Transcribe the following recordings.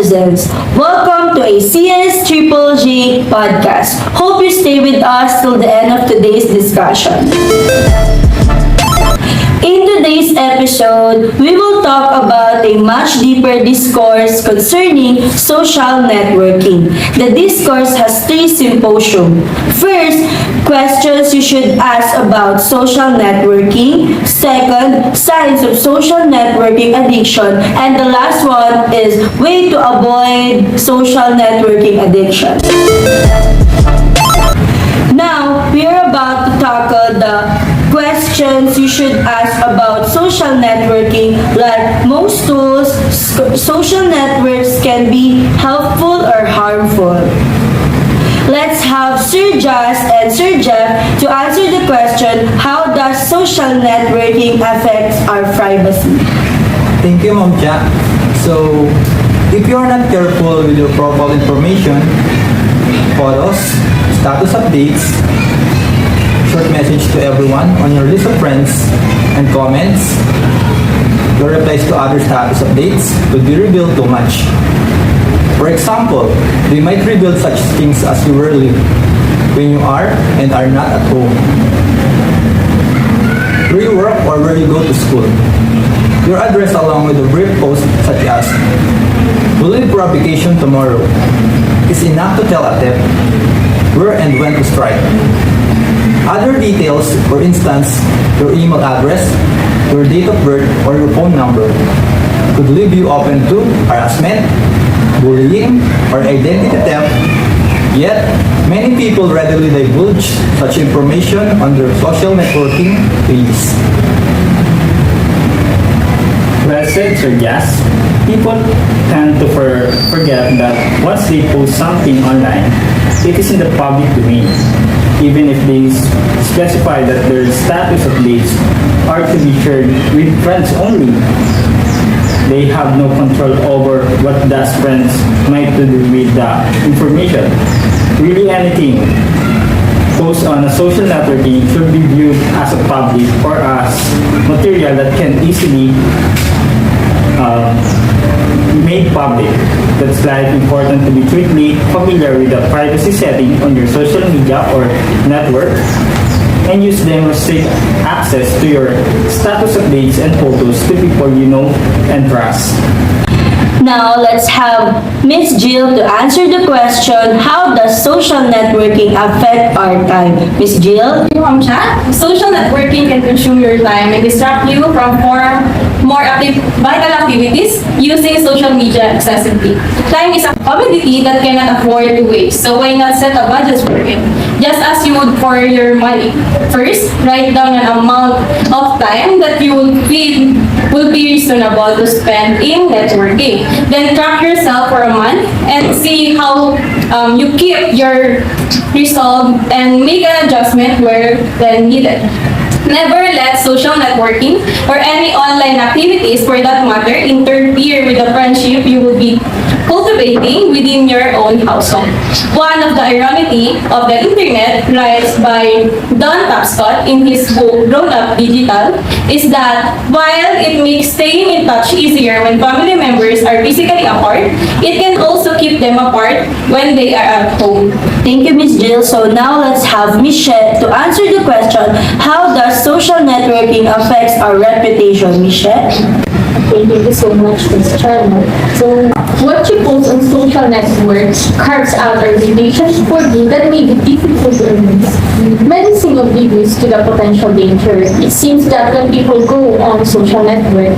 presents. Welcome to a CS Triple G podcast. Hope you stay with us till the end of today's discussion. In today's episode, we will talk about a much deeper discourse concerning social networking. The discourse has three symposium. First, questions you should ask about social networking. Second, signs of social networking addiction. And the last one is way to avoid social networking addiction. Now, we are about to tackle the questions you should ask about social networking. Like most tools, social networks can be helpful or harmful. Let's have Sir Jas and Sir Jeff to answer the question, how does social networking affect our privacy? Thank you, Ma'am Cha. So, if you are not careful with your profile information, photos, status updates, short message to everyone on your list of friends, and comments, your replies to other status updates could be revealed too much. For example, they might reveal such things as you were live, when you are and are not at home, where you work or where you go to school, your address along with a brief post such as, "We'll leave for a vacation tomorrow," is enough to tell a tip where and when to strike. Other details, for instance, your email address, your date of birth, or your phone number, could leave you open to harassment, bullying, or identity theft. Yet, many people readily divulge such information on their social networking pages. Well said, Sir Jas. People tend to forget that once they post something online, it is in the public domain. Even if they specify that their status updates are to be shared with friends only, they have no control over what those friends might do with the information. Really anything posted on a social networking should be viewed as a public or as material that can easily made public. That's why it's important to be strictly familiar with the privacy setting on your social media or network and use them to restrict access to your status updates and photos to people you know and trust. Now, let's have Miss Jill to answer the question, how does social networking affect our time? Miss Jill? Ma'am Cha, social networking can consume your time and distract you from more active vital activities using social media excessively. Time is a commodity that cannot afford to waste, so why not set a budget for it? Just as you would for your money. First, write down an amount of time that you will be reasonable to spend in networking. Then track yourself for a month and see how you keep your result and make an adjustment where then needed. Never let social networking or any online activities for that matter interfere with the friendship you will be cultivating within your own household. One of the irony of the internet, writes by Don Tapscott in his book Grown Up Digital, is that while it makes staying in touch easier when family members are physically apart, it can also keep them apart when they are at home. Thank you, Miss Jill. So now let's have Miss Shet to answer the question, how does social networking affects our reputation? Miss Shet? Thank you so much, Ms. Charma. So, what you post on social networks carves out a reputation for you that may be difficult to erase. Medicine oblivious to the potential danger. It seems that when people go on social network,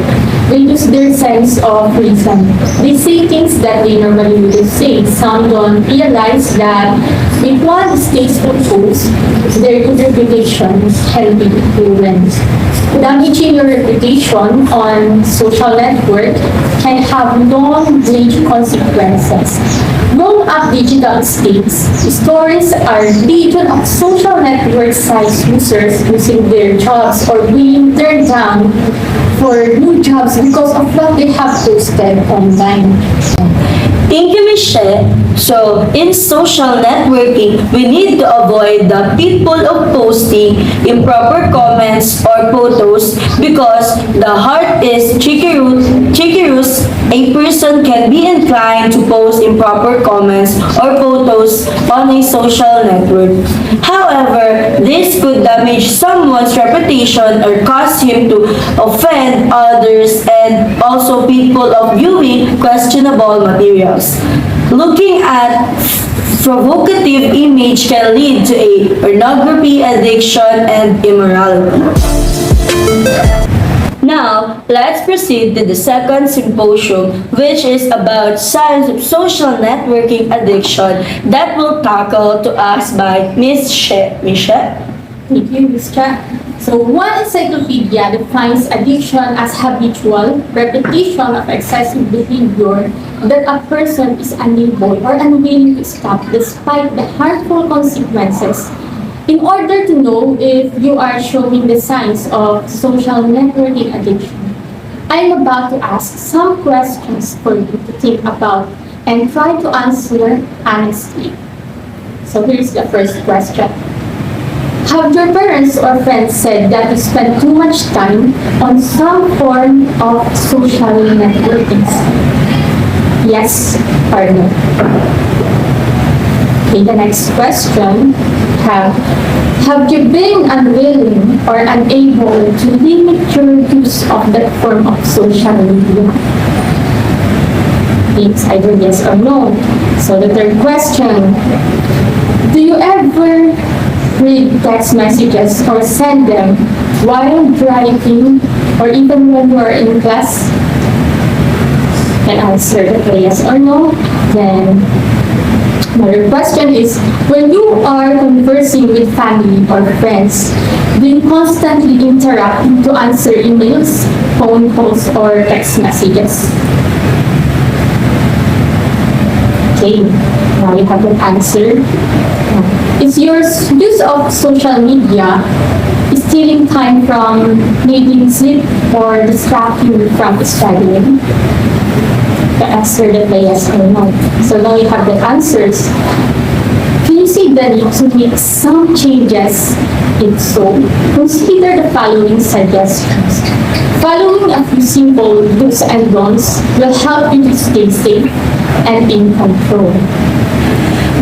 they lose their sense of reason. They say things that they normally wouldn't say. Some don't realize that if one stays composed, their good reputation can be ruined. Damaging your reputation on social network can have long-range consequences. Grown Up Digital states, stories are legion of social network sites users losing their jobs or being turned down for new jobs because of what they have posted online. Thank you, Miss Shet. So, in social networking, we need to avoid the pitfall of posting improper comments or photos because the heart is triggerous. A person can be inclined to post improper comments or photos on a social network. However, this could damage someone's reputation or cause him to offend others and also people of viewing questionable materials. Looking at provocative image can lead to a pornography addiction and immorality. Now, let's proceed to the second symposium, which is about science of social networking addiction that will tackle to us by Ms. Michelle. Thank you, Ms. Cha. So, one encyclopedia defines addiction as habitual repetition of excessive behavior that a person is unable or unwilling to stop despite the harmful consequences. In order to know if you are showing the signs of social networking addiction, I am about to ask some questions for you to think about and try to answer honestly. So here's the first question. Have your parents or friends said that you spend too much time on some form of social networking? Yes or no? Okay, the next question. Have you been unwilling or unable to limit your use of that form of social media? It's either yes or no. So the third question. Do you ever read text messages or send them while driving or even when you are in class? Can answer the yes or no. Then another question is, when you are conversing with family or friends, do you constantly interrupt to answer emails, phone calls, or text messages? Okay, now you have an answer. Is your use of social media stealing time from maybe sleep or distracting you from studying? The answer that by yes or no. So now you have the answers. Can you see the need to make some changes? If so, consider the following suggestions. Following a few simple do's and don'ts will help you to stay safe and in control.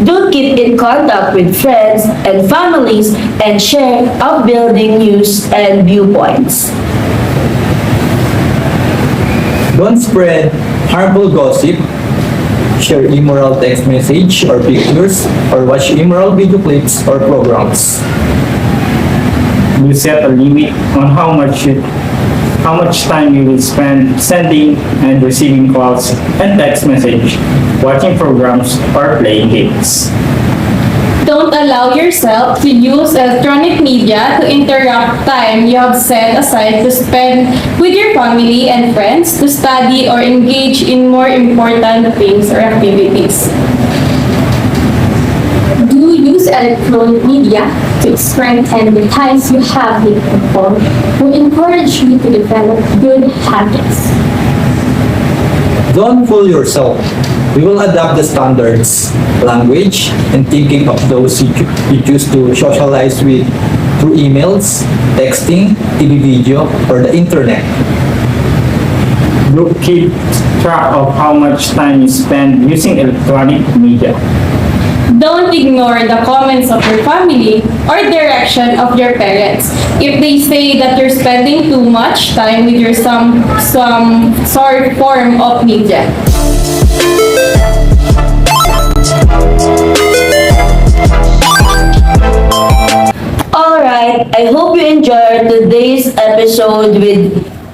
Do keep in contact with friends and families and share upbuilding news and viewpoints. Don't spread harmful gossip, share immoral text message or pictures, or watch immoral video clips or programs. You set a limit on how much time you will spend sending and receiving calls and text message, watching programs, or playing games. Don't allow yourself to use electronic media to interrupt time you have set aside to spend with your family and friends to study or engage in more important things or activities. Do use electronic media to strengthen the ties you have with people who encourage you to develop good habits. Don't fool yourself. We will adapt the standards, language, and thinking of those you choose to socialize with through emails, texting, TV video, or the internet. Do keep track of how much time you spend using electronic media. Don't ignore the comments of your family or direction of your parents. If they say that you're spending too much time with your some sort of form of media. Alright, I hope you enjoyed today's episode with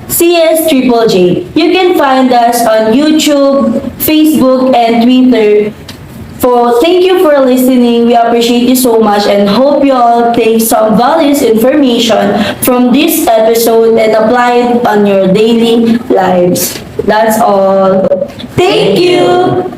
CS Triple J. You can find us on YouTube, Facebook, and Twitter. Thank you for listening. We appreciate you so much and hope you all take some valuable information from this episode and apply it on your daily lives. That's all. Thank you.